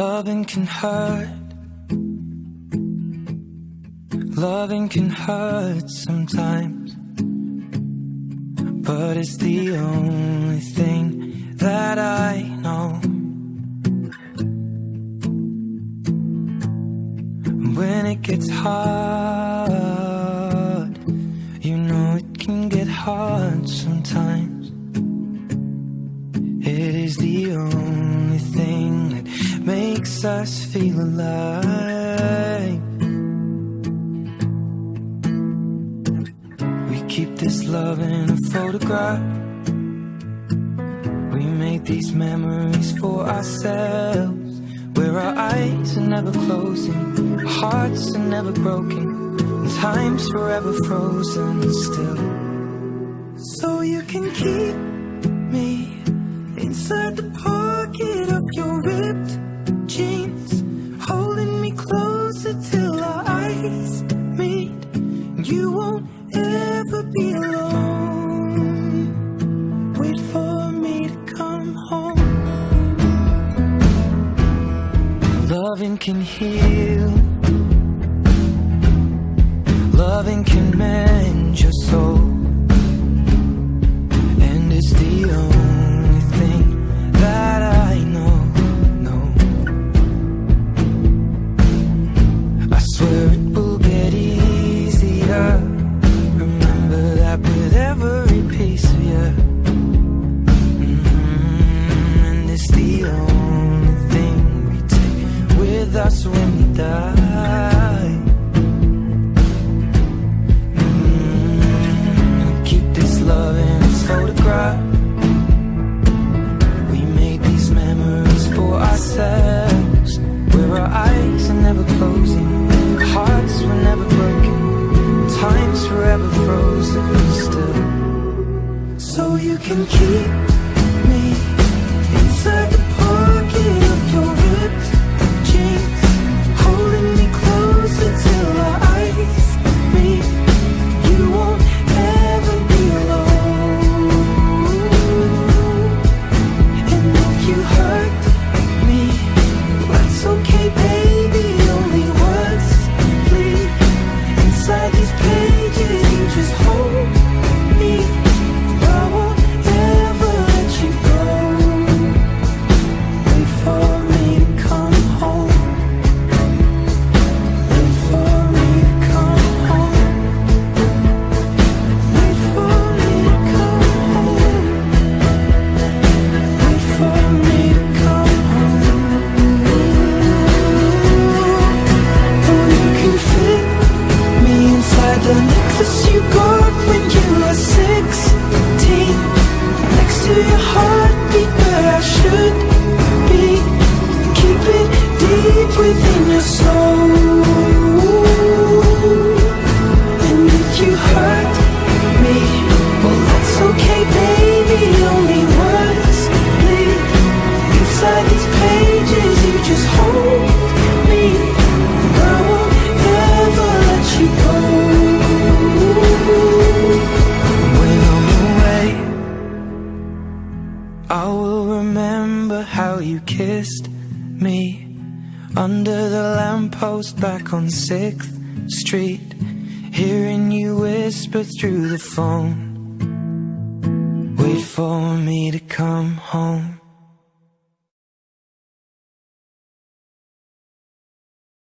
Loving can hurt. Loving can hurt sometimes, but it's the only thing that I know. When it gets hard, you know it can get hard sometimes. It is the only thing that makes us feel alive. We keep this love in a photograph. We make these memories for ourselves, where our eyes are never closing, our hearts are never broken, and time's forever frozen still. So you can keep me inside the pocket of your ripped jeans, holding me closer till our eyes meet. You won't ever be alone. Wait for me to come home. Loving can heal. Loving can mend your soul. And it's the only thing that I know. I swear it will get easier. Remember that with every piece of you. And it's the only thing we take with us when we die. We keep this love in its photograph. We made these memories for ourselves, where our eyes are never closing, our hearts were never broken, time's forever frozen still. So you can keep me inside the pocket of your ripped jeans, holding me closer till our eyes meet. You won't ever be alone. And if you hurt me, that's okay, baby. Only words bleed inside these pages. You just hold me. I won't ever let you go. Wait for me to come home. Wait for me to come home. Wait for me to come home. Wait for me to come home. Oh, you can fit me inside the necklace you got when you were 16, next to your heartbeat where I should be. Keep it deep within your soul. And if you hurt me, well, that's okay, baby. Only words bleed inside these pages. You just hold me. I won't ever let you go. When I'm away, I will remember how you kissed me under the lamppost back on 6th Street, hearing you whisper through the phone. Wait for me to come home.